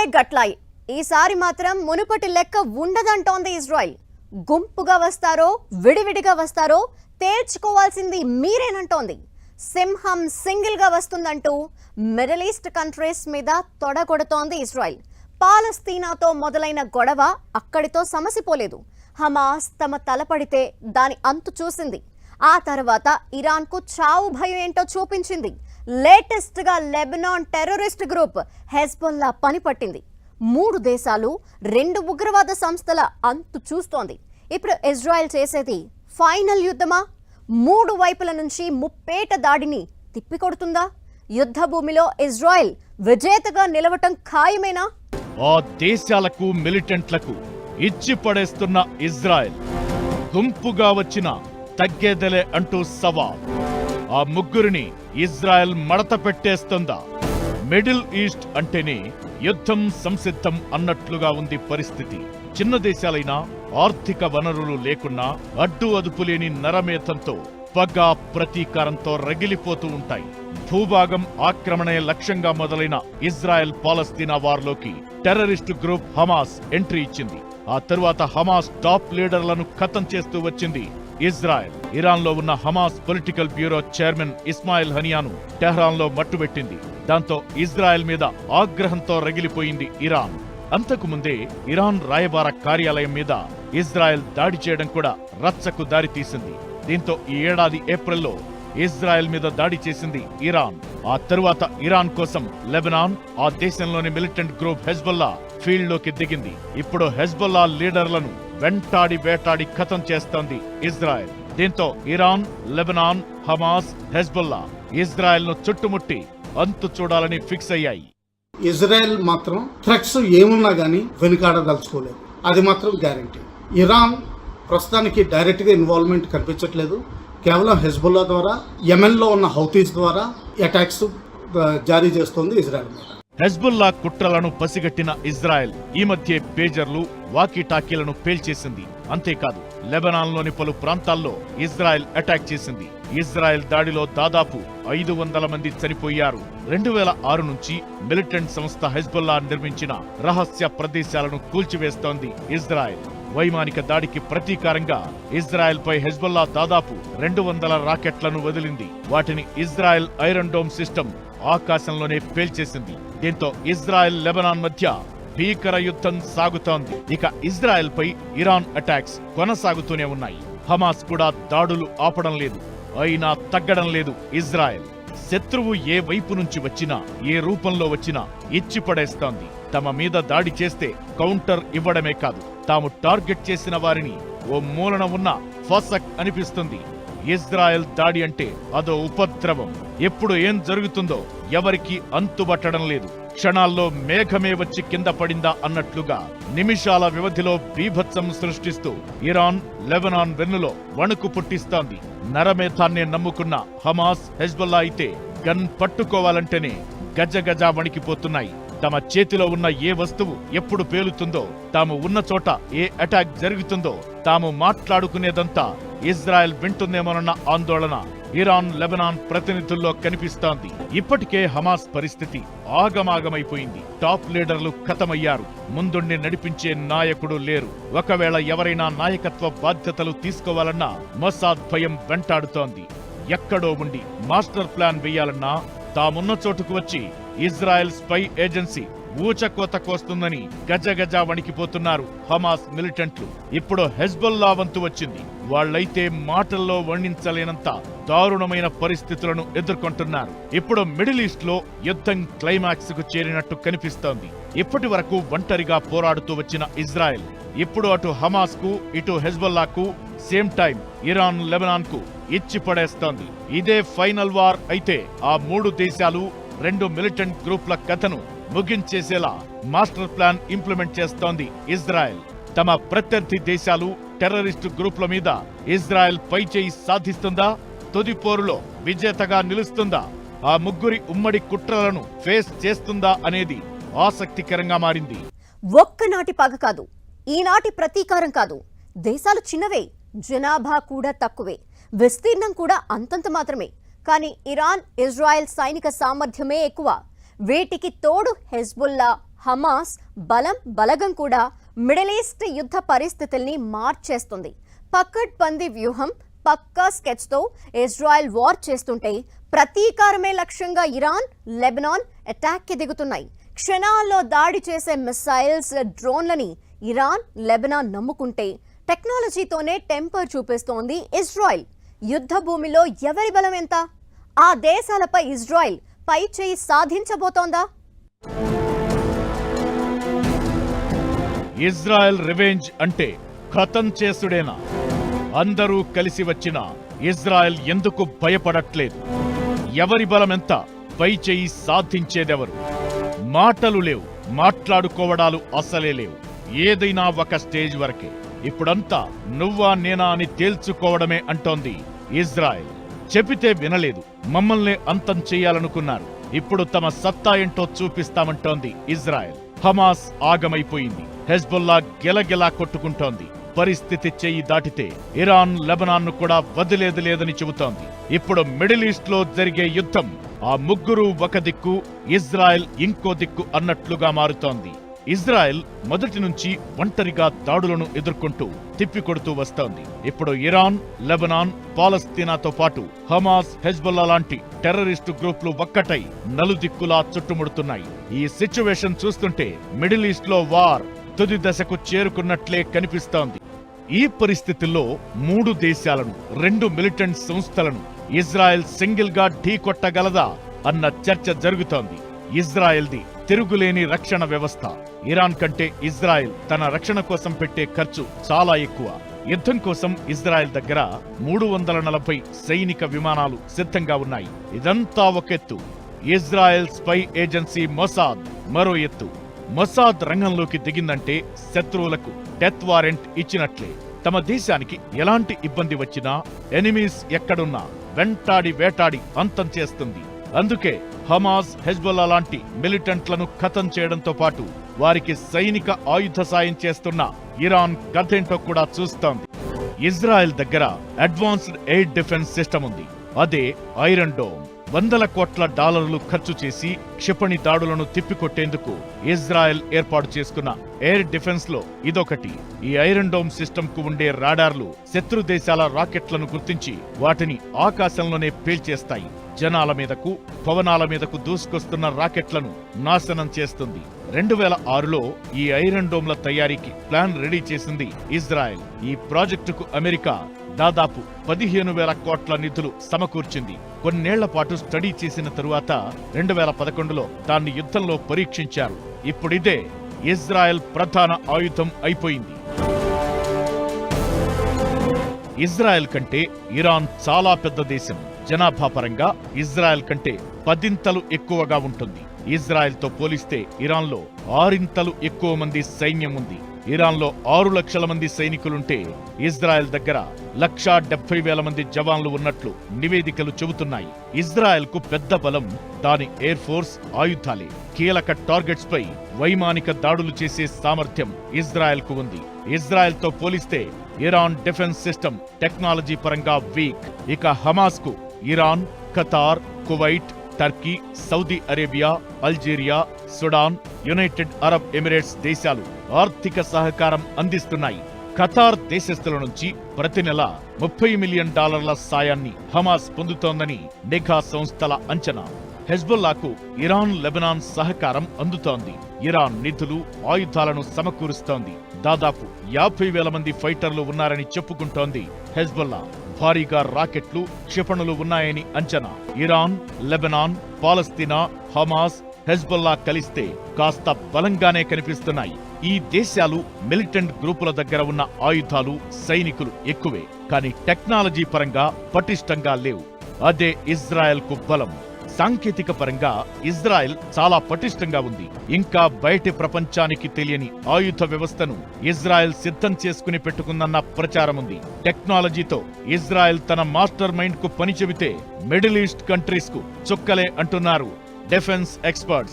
గతమే గట్లాయి ఈసారి మాత్రం మునుపటి లెక్క ఉండదంటోంది ఇజ్రాయెల్. గుంపుగా వస్తారో విడివిడిగా వస్తారో తేల్చుకోవాల్సింది మీరేనంటోంది. సింహం సింగిల్ గా వస్తుందంటూ మిడిల్ ఈస్ట్ కంట్రీస్ మీద తొడగొడుతోంది ఇజ్రాయెల్. పాలస్తీనాతో మొదలైన గొడవ అక్కడితో సమసిపోలేదు. హమాస్ తమ తలపడితే దాని అంతు చూసింది. ఆ తర్వాత ఇరాన్కు చావు భయం ఏంటో చూపించింది. లేటెస్ట్ గా లెబనాన్ టెర్రరిస్ట్ గ్రూప్ హెజ్బొల్లా పనిపట్టింది. 3 దేశాలు 2 ఉగ్రవాద సంస్థల అంతు చూస్తోంది. ఇప్పుడు ఇజ్రాయెల్ చేసేది ఫైనల్ యుద్ధమా? 3 వైపుల నుంచి ముప్పేట దాడిని తిప్పికొడుతుందా? యుద్ధ భూమిలో ఇజ్రాయెల్ విజేతగా నిలవటం ఖాయమేనా? ఆ దేశాలకు మిలిటెంట్లకు ఇచ్చి పడేస్తున్న ఇజ్రాయెల్ గుంపుగా వచ్చిన తగ్గేదలే అంటూ సవాల్. ఆ ముగ్గురిని ఇజ్రాయెల్ మడత పెట్టేస్తుందా? మిడిల్ ఈస్ట్ అంటేనే యుద్ధం సంసిద్ధం అన్నట్లుగా ఉంది పరిస్థితి. చిన్న దేశాలైనా ఆర్థిక వనరులు లేకున్నా అడ్డు అదుపు లేని నరమేతంతో పగ ప్రతీకారంతో రగిలిపోతూ ఉంటాయి. భూభాగం ఆక్రమణే లక్ష్యంగా మొదలైన ఇజ్రాయెల్ పాలస్తీనా వార్లోకి టెర్రరిస్టు గ్రూప్ హమాస్ ఎంట్రీ ఇచ్చింది. ఆ తరువాత హమాస్ టాప్ లీడర్లను ఖతం చేస్తూ వచ్చింది ఇజ్రాయెల్. ఇరాన్లో ఉన్న Hamas political bureau chairman Ismail హనియాను టెహ్రాన్లో మట్టుబెట్టింది. దాంతో ఇజ్రాయెల్ మీద ఆగ్రహంతో రగిలిపోయింది ఇరాన్. అంతకు ముందే ఇరాన్ రాయబార కార్యాలయం మీద ఇజ్రాయెల్ దాడి చేయడం కూడా రచ్చకు దారితీసింది. దీంతో ఈ ఏడాది ఏప్రిల్లో ఇజ్రాయెల్ మీద దాడి చేసింది ఇరాన్. ఆ తరువాత ఇరాన్ కోసం లెబనాన్, ఆ దేశంలోని మిలిటెంట్ గ్రూప్ హెజ్బొల్లా ఫీల్డ్ లోకి దిగింది. ఇప్పుడు హెజ్బొల్లా లీడర్లను వెంటాడి వేటాడి ఖతం చేస్తోంది ఇజ్రాయెల్. దీంతో Iran, Lebanon, Hamas, Hezbollah Israel ను చుట్టుముట్టి అంతు చూడాలని ఫిక్స్ అయ్యాయి. ఇజ్రాయెల్ మాత్రం థ్రెట్స్ ఏమున్నా గానీ వెనుకాడదలుచుకోలేదు, అది మాత్రం గ్యారంటీ. ఇరాన్ ప్రస్తుతానికి డైరెక్ట్ గా ఇన్వాల్వ్మెంట్ కనిపించట్లేదు. కేవలం హెజ్బొల్లా ద్వారా, యెమెన్లో ఉన్న హౌతీస్ ద్వారా అటాక్స్ జారీ చేస్తోంది ఇజ్రాయెల్ మీద. హెజ్బుల్లా కుట్రలను పసిగట్టిన ఇజ్రాయెల్ ఈ మధ్య పేజర్లు, వాకీటాకీలను పేల్చేసింది. అంతేకాదు లెబనాన్లోని పలు ప్రాంతాల్లో ఇజ్రాయెల్ అటాక్ చేసింది. ఇజ్రాయెల్ దాడిలో దాదాపు 500 మంది చనిపోయారు. 2006 నుంచి మిలిటెంట్ సంస్థ హెజ్బొల్లా నిర్మించిన రహస్య ప్రదేశాలను కూల్చివేస్తోంది ఇజ్రాయెల్. వైమానిక దాడికి ప్రతీకారంగా ఇజ్రాయెల్ పై హెజ్బొల్లా దాదాపు 200 రాకెట్లను వదిలింది. వాటిని ఇజ్రాయెల్ ఐరన్ డోమ్ సిస్టమ్ ఆకాశంలోనే పేల్చేసింది. దీంతో ఇజ్రాయెల్ లెబనాన్ మధ్య భీకర యుద్ధం సాగుతోంది. ఇక ఇజ్రాయెల్ పై ఇరాన్ అటాక్స్ కొనసాగుతూనే ఉన్నాయి. హమాస్ కూడా దాడులు ఆపడం లేదు, అయినా తగ్గడం లేదు ఇజ్రాయెల్. శత్రువు ఏ వైపు నుంచి వచ్చినా, ఏ రూపంలో వచ్చినా ఇచ్చి పడేస్తోంది. తమ మీద దాడి చేస్తే కౌంటర్ ఇవ్వడమే కాదు, తాము టార్గెట్ చేసిన వారిని ఓ మూలన ఉన్న ఫసక్ అనిపిస్తుంది. ఇజ్రాయెల్ దాడి అంటే అదో ఉపద్రవం. ఎప్పుడు ఏం జరుగుతుందో ఎవరికీ అంతుబట్టడం లేదు. క్షణాల్లో మేఘమే వచ్చి కింద పడిందా అన్నట్లుగా నిమిషాల వ్యవధిలో బీభత్సం సృష్టిస్తూ ఇరాన్, లెబనాన్ వెన్నులో వణుకు పుట్టిస్తోంది. నరమేధాన్నే నమ్ముకున్న హమాస్, హెజ్బొల్లా అయితే గన్ పట్టుకోవాలంటేనే గజగజ వణికిపోతున్నాయి. తమ చేతిలో ఉన్న ఏ వస్తువు ఎప్పుడు పేలుతుందో, తాము ఉన్న చోట ఏ అటాక్ జరుగుతుందో తాము మాట్లాడుకునేదంతా ఇజ్రాయెల్ వింటుందేమోనన్న ఆందోళన ఇరాన్, లెబనాన్ ప్రతినిధుల్లో కనిపిస్తోంది. ఇప్పటికే హమాస్ పరిస్థితి ఆగమాగమైపోయింది. టాప్ లీడర్లు ఖతమయ్యారు. ముందుండి నడిపించే నాయకుడు లేరు. ఒకవేళ ఎవరైనా నాయకత్వ బాధ్యతలు తీసుకోవాలన్నా మొసాద్ భయం వెంటాడుతోంది. ఎక్కడో ఉండి మాస్టర్ ప్లాన్ వేయాలన్నా తామున్న చోటుకు వచ్చి ఇజ్రాయెల్ స్పై ఏజెన్సీ ఊచకోత కోస్తుందని గజగజ వణికిపోతున్నారు హమాస్ మిలిటెంట్లు. ఇప్పుడు హెజ్బొల్లా వంతు వచ్చింది. వాళ్లైతే మాటల్లో వర్ణించలేనంత దారుణమైన పరిస్థితులను ఎదుర్కొంటున్నారు. ఇప్పుడు మిడిల్ ఈస్ట్ లో యుద్ధం క్లైమాక్స్ కు చేరినట్టు కనిపిస్తోంది. ఇప్పటి వరకు ఒంటరిగా పోరాడుతూ వచ్చిన ఇజ్రాయెల్ ఇప్పుడు అటు హమాస్ కు, ఇటు హెజ్బొల్లాకు, సేమ్ టైం ఇరాన్, లెబనాన్ కు ఇచ్చి పడేస్తోంది. ఇదే ఫైనల్ వార్ అయితే ఆ 3 దేశాలు, 2 మిలిటెంట్ గ్రూప్ల కథను ముగించేసేలా మాస్టర్ ప్లాన్ ఇంప్లిమెంట్ చేస్తోంది ఇజ్రాయెల్. తమ ప్రత్యర్థి దేశాలు, టెర్రరిస్టు గ్రూప్ల మీద ఇజ్రాయెల్ పైచేయి సాధిస్తుందా? తుది పోరులో విజేతగా నిలుస్తుందా? ఆ ముగ్గురి ఉమ్మడి కుట్రలను ఫేస్ చేస్తుందా అనేది ఆసక్తికరంగా మారింది. ఒక్కనాటి పగ కాదు, ఈనాటి ప్రతీకారం కాదు. దేశాలు చిన్నవే, జనాభా కూడా తక్కువే, విస్తీర్ణం కూడా అంతంత మాత్రమే. కానీ ఇరాన్, ఇజ్రాయెల్ సైనిక సామర్థ్యమే ఎక్కువ. వీటికి తోడు హెజ్బుల్లా, హమాస్ బలగం కూడా మిడిల్ ఈస్ట్ యుద్ధ పరిస్థితుల్ని మార్చేస్తుంది. పకడ్బందీ వ్యూహం, పక్కా స్కెచ్తో ఇజ్రాయెల్ వార్ చేస్తుంటే ప్రతీకారమే లక్ష్యంగా ఇరాన్, లెబనాన్ అటాక్కి దిగుతున్నాయి. క్షణాల్లో దాడి చేసే మిసైల్స్, డ్రోన్లని ఇరాన్, లెబనాన్ నమ్ముకుంటే టెక్నాలజీతోనే టెంపర్ చూపిస్తోంది ఇజ్రాయెల్. యుద్ధ భూమిలో ఎవరి బలం ఎంత? ఆ దేశాలపై ఇజ్రాయెల్ పై చేయి సాధించబోతోందా? ఇజ్రాయెల్ రివెంజ్ అంటే ఖతం చేసుడేనా? అందరూ కలిసి వచ్చిన ఇజ్రాయెల్ ఎందుకు భయపడట్లేదు? ఎవరి బలమెంత? పై చేయి సాధించేదెవరు? మాటలు లేవు, మాట్లాడుకోవడాలు అసలే లేవు. ఏదైనా ఒక స్టేజ్ వరకే. ఇప్పుడంతా నువ్వా నేనా అని తేల్చుకోవడమే అంటోంది ఇజ్రాయెల్. చెబితే వినలేదు, మమ్మల్నే అంతం చెయ్యాలనుకున్నారు. ఇప్పుడు తమ సత్తా ఏంటో చూపిస్తామంటోంది ఇజ్రాయెల్. హమాస్ ఆగమైపోయింది, హెజ్బుల్లా గెలగెలా కొట్టుకుంటోంది. పరిస్థితి చెయ్యి దాటితే ఇరాన్, లెబనాన్ ను కూడా వదిలేది లేదని చెబుతోంది. ఇప్పుడు మిడిల్ ఈస్ట్ లో జరిగే యుద్ధం ఆ ముగ్గురు ఒక దిక్కు, ఇజ్రాయెల్ ఇంకో దిక్కు అన్నట్లుగా మారుతోంది. ఇజ్రాయెల్ మొదటి నుంచి ఒంటరిగా దాడులను ఎదుర్కొంటూ తిప్పికొడుతూ వస్తోంది. ఇప్పుడు ఇరాన్, లెబనాన్, పాలస్తీనాతో పాటు హమాస్, హెజ్బుల్లా లాంటి టెర్రరిస్టు గ్రూపులు ఒక్కటై నలుదిక్కులా చుట్టుముడుతున్నాయి. ఈ సిచ్యువేషన్ చూస్తుంటే మిడిల్ ఈస్ట్ లో వార్ తుది దశకు చేరుకున్నట్లే కనిపిస్తోంది. ఈ పరిస్థితుల్లో 3 దేశాలను, 2 మిలిటెంట్ సంస్థలను ఇజ్రాయెల్ సింగిల్ గా ఢీకొట్టగలదా అన్న చర్చ జరుగుతోంది. ఇజ్రాయెల్ది తిరుగులేని రక్షణ వ్యవస్థ. ఇరాన్ కంటే ఇజ్రాయెల్ తన రక్షణ కోసం పెట్టే ఖర్చు చాలా ఎక్కువ. యుద్ధం కోసం ఇజ్రాయెల్ దగ్గర 340 సైనిక విమానాలు సిద్ధంగా ఉన్నాయి. ఇదంతా ఒక ఎత్తు. ఇజ్రాయెల్ స్పై ఏజెన్సీ మొసాద్ మరో ఎత్తు. మొసాద్ రంగంలోకి దిగిందంటే శత్రువులకు డెత్ వారెంట్ ఇచ్చినట్లే. తమ దేశానికి ఎలాంటి ఇబ్బంది వచ్చినా, ఎనిమీస్ ఎక్కడున్నా వెంటాడి వేటాడి అంతం చేస్తుంది. అందుకే హమాస్, హెజ్బుల్లా లాంటి మిలిటెంట్లను ఖతం చేయడంతో పాటు వారికి సైనిక ఆయుధ సాయం చేస్తున్న ఇరాన్ కథేంటో కూడా చూస్తోంది. ఇజ్రాయెల్ దగ్గర అడ్వాన్స్డ్ ఎయిర్ డిఫెన్స్ సిస్టమ్ ఉంది. అదే ఐరన్ డోమ్. $100 కోట్ల ఖర్చు చేసి క్షిపణి దాడులను తిప్పికొట్టేందుకు ఇజ్రాయెల్ ఏర్పాటు చేసుకున్న ఎయిర్ డిఫెన్స్ లో ఇదొకటి. ఈ ఐరన్ డోమ్ సిస్టమ్ కు ఉండే రాడార్లు శత్రు దేశాల రాకెట్లను గుర్తించి వాటిని ఆకాశంలోనే పేల్చేస్తాయి. జనాల మీదకు, భవనాల మీదకు దూసుకొస్తున్న రాకెట్లను నాశనం చేస్తుంది. 2006లో ఈ ఐరన్ డోమ్ల తయారీకి ప్లాన్ రెడీ చేసింది ఇజ్రాయెల్. ఈ ప్రాజెక్టుకు అమెరికా దాదాపు 15,000 కోట్ల నిధులు సమకూర్చింది. కొన్నేళ్ల పాటు స్టడీ చేసిన తరువాత 2011లో దాన్ని యుద్ధంలో పరీక్షించారు. ఇప్పుడిదే ఇజ్రాయెల్ ప్రధాన ఆయుధం అయిపోయింది. ఇజ్రాయెల్ కంటే ఇరాన్ చాలా పెద్ద దేశం. జనాభా పరంగా ఇజ్రాయెల్ కంటే 10 ఎక్కువగా ఉంటుంది. ఇజ్రాయెల్తో పోలిస్తే ఇరాన్లో 6 ఎక్కువ మంది సైన్యం ఉంది. ఇరాన్లో 6 లక్షల మంది సైనికులుంటే ఇజ్రాయెల్ దగ్గర 1,70,000 మంది జవాన్లు ఉన్నట్లు నివేదికలు చెబుతున్నాయి. ఇజ్రాయెల్ కు పెద్ద బలం దాని ఎయిర్ ఫోర్స్, ఆయుధాలే. కీలక టార్గెట్స్ పై వైమానిక దాడులు చేసే సామర్థ్యం ఇజ్రాయెల్ కు ఉంది. ఇజ్రాయెల్ తో పోలిస్తే ఇరాన్ డిఫెన్స్ సిస్టమ్ టెక్నాలజీ పరంగా వీక్. ఇక హమాస్ కు Iran, Qatar, Kuwait, Turkey, Saudi Arabia, Algeria, Sudan, United Arab Emirates దేశాలు ఆర్థిక సహకారం అందిస్తున్నాయి. ఖతార్ దేశస్థుల నుంచి ప్రతి నెల $30 మిలియన్ సాయాన్ని హమాస్ పొందుతోందని నిఘా సంస్థల అంచనా. హెజ్బుల్లాకు ఇరాన్, లెబనాన్ సహకారం అందుతోంది. ఇరాన్ నిధులు, ఆయుధాలను సమకూరుస్తోంది. దాదాపు 50,000 మంది ఫైటర్లు ఉన్నారని చెప్పుకుంటోంది హెజ్బుల్లా. భారీగా రాకెట్లు, క్షిపణులు ఉన్నాయని అంచనా. ఇరాన్, లెబనాన్, పాలస్తీనా, హమాస్, హెజ్బుల్లా కలిస్తే కాస్త బలంగానే కనిపిస్తున్నాయి. ఈ దేశాలు మిలిటెంట్ గ్రూపుల దగ్గర ఉన్న ఆయుధాలు, సైనికులు ఎక్కువే. కానీ టెక్నాలజీ పరంగా పటిష్టంగా లేవు. అదే ఇజ్రాయెల్ కు బలం. సాంకేతిక పరంగా ఇజ్రాయెల్ చాలా పటిష్టంగా ఉంది. ఇంకా బయటి ప్రపంచానికి తెలియని ఆయుధ వ్యవస్థను ఇజ్రాయెల్ సిద్ధం చేసుకుని పెట్టుకుందన్న ప్రచారం ఉంది. టెక్నాలజీతో ఇజ్రాయెల్ తన మాస్టర్ మైండ్ కు పని చెబితే మిడిల్ ఈస్ట్ కంట్రీస్ కు చుక్కలే అంటున్నారు డిఫెన్స్ ఎక్స్పర్ట్స్.